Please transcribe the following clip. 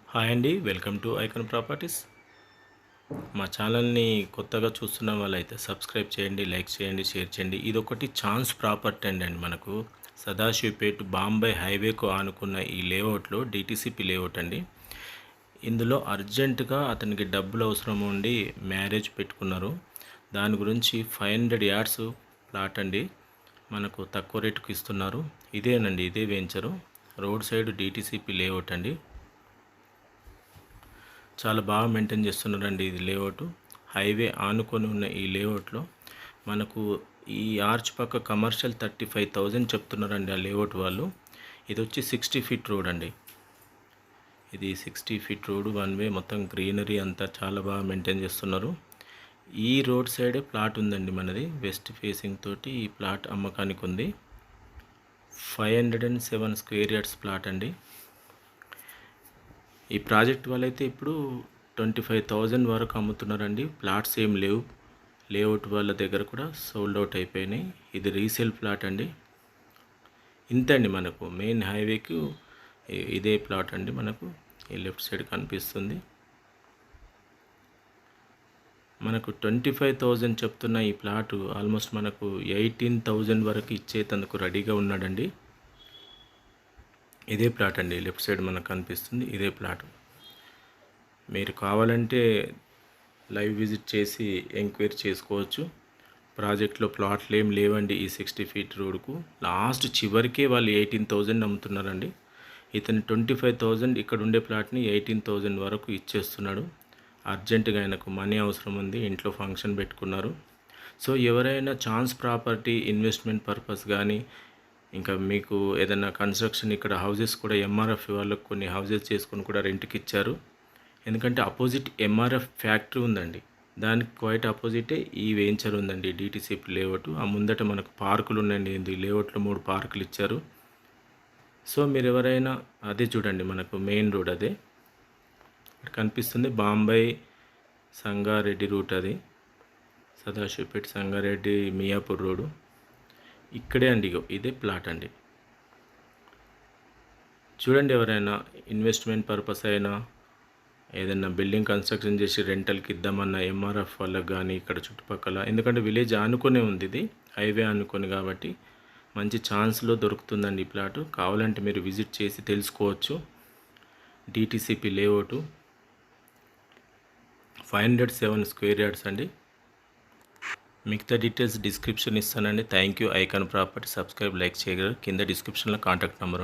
Hi అండి, welcome to icon properties. మా ఛానల్ని కొత్తగా చూస్తున్న వాళ్ళైతే సబ్స్క్రైబ్ చేయండి, లైక్ చేయండి, షేర్ చేయండి. ఇదొకటి ఛాన్స్ ప్రాపర్టీ అండి మనకు సదాశివపేట్ బాంబే హైవేకు ఆనుకున్న ఈ లేఅవుట్లో డిటీసీపీ లేఅవుట్ అండి. ఇందులో అర్జెంటుగా అతనికి డబ్బులు అవసరం ఉండి మ్యారేజ్ పెట్టుకున్నారు. దాని గురించి 500 yards ప్లాట్ అండి, మనకు తక్కువ రేటుకు ఇస్తున్నారు. ఇదేనండి, ఇదే venture, road side DTCP layout అండి. చాలా బాగా మెయింటైన్ చేస్తున్నారండి. ఇది లేఅవుట్ హైవే ఆనుకొని ఉన్న ఈ లేఅవుట్లో మనకు ఈ ఆర్చ్ పక్క కమర్షియల్ 35,000 చెప్తున్నారండి ఆ లేఅవుట్ వాళ్ళు. ఇది వచ్చి 60 feet రోడ్ అండి. ఇది 60 feet రోడ్, వన్ వే, మొత్తం గ్రీనరీ అంతా చాలా బాగా మెయింటైన్ చేస్తున్నారు. ఈ రోడ్ సైడే ప్లాట్ ఉందండి మనది, వెస్ట్ ఫేసింగ్ తోటి ఈ ప్లాట్ అమ్మకానికి ఉంది. 507 square yards ప్లాట్ అండి. ఈ ప్రాజెక్ట్ వాళ్ళైతే ఇప్పుడు 25,000 వరకు అమ్ముతున్నారండి. ప్లాట్స్ ఏం లేవు, లేఅవుట్ వాళ్ళ దగ్గర కూడా సోల్డ్ అవుట్ అయిపోయినాయి. ఇది రీసేల్ ప్లాట్ అండి. ఇంతండి, మనకు మెయిన్ హైవేకు ఇదే ప్లాట్ అండి. మనకు ఈ లెఫ్ట్ సైడ్ కనిపిస్తుంది. మనకు 25,000 చెప్తున్న ఈ ప్లాటు ఆల్మోస్ట్ మనకు 18,000 వరకు ఇచ్చేందుకు రెడీగా ఉన్నాడండి. ఇదే ప్లాట్ అండి, లెఫ్ట్ సైడ్ మనకు కనిపిస్తుంది, ఇదే ప్లాట్. మీరు కావాలంటే లైవ్ విజిట్ చేసి ఎంక్వైరీ చేసుకోవచ్చు. ప్రాజెక్ట్లో ప్లాట్లు ఏం లేవండి. ఈ 60 feet రోడ్కు లాస్ట్ చివరికే వాళ్ళు 18,000 అమ్ముతున్నారండి. ఇతను 25,000 ఇక్కడ ఉండే ప్లాట్ని 18,000 వరకు ఇచ్చేస్తున్నాడు. అర్జెంటుగా ఆయనకు మనీ అవసరం ఉంది, ఇంట్లో ఫంక్షన్ పెట్టుకున్నారు. సో ఎవరైనా ఛాన్స్ ప్రాపర్టీ ఇన్వెస్ట్మెంట్ పర్పస్ కానీ, ఇంకా మీకు ఏదైనా కన్స్ట్రక్షన్, ఇక్కడ హౌజెస్ కూడా ఎంఆర్ఎఫ్ వాళ్ళకు కొన్ని హౌజెస్ చేసుకొని కూడా రెంట్కి ఇచ్చారు. ఎందుకంటే అపోజిట్ ఎంఆర్ఎఫ్ ఫ్యాక్టరీ ఉందండి, దానికి క్వైట్ అపోజిటే ఈ వెంచర్ ఉందండి, డిటీసీపీ లేఅవుట్. ఆ ముందట మనకు పార్కులు ఉన్నాయండి, ఈ లేఅవుట్లో 3 పార్కులు ఇచ్చారు. సో మీరు ఎవరైనా అదే చూడండి, మనకు మెయిన్ రోడ్ అదే ఇక్కడ కనిపిస్తుంది, బాంబే సంగారెడ్డి రూట్, అది సదాశివపేట సంగారెడ్డి మియాపూర్ రోడ్డు ఇక్కడే అండి. ఇదే ప్లాట్ అండి. చూడండి, ఎవరైనా ఇన్వెస్ట్మెంట్ పర్పస్ అయినా ఏదైనా బిల్డింగ్ కన్స్ట్రక్షన్ చేసి రెంటల్కి ఇద్దామన్న ఎంఆర్ఎఫ్ వాళ్ళకి కానీ, ఇక్కడ చుట్టుపక్కల, ఎందుకంటే విలేజ్ ఆనుకొనే ఉంది, ఇది హైవే ఆనుకొని కాబట్టి మంచి ఛాన్స్లో దొరుకుతుందండి ఈ ప్లాటు. కావాలంటే మీరు విజిట్ చేసి తెలుసుకోవచ్చు. డిటీసీపీ లేఅవుట్ 507 square yards అండి. మిగతా డీటెయిల్స్ డిస్క్రిప్షన్ ఇస్తానండి. Thank you. Icon property subscribe, like చేయగలరు. కింద డిస్క్రిప్షన్లో కాంటాక్ట్ నెంబర్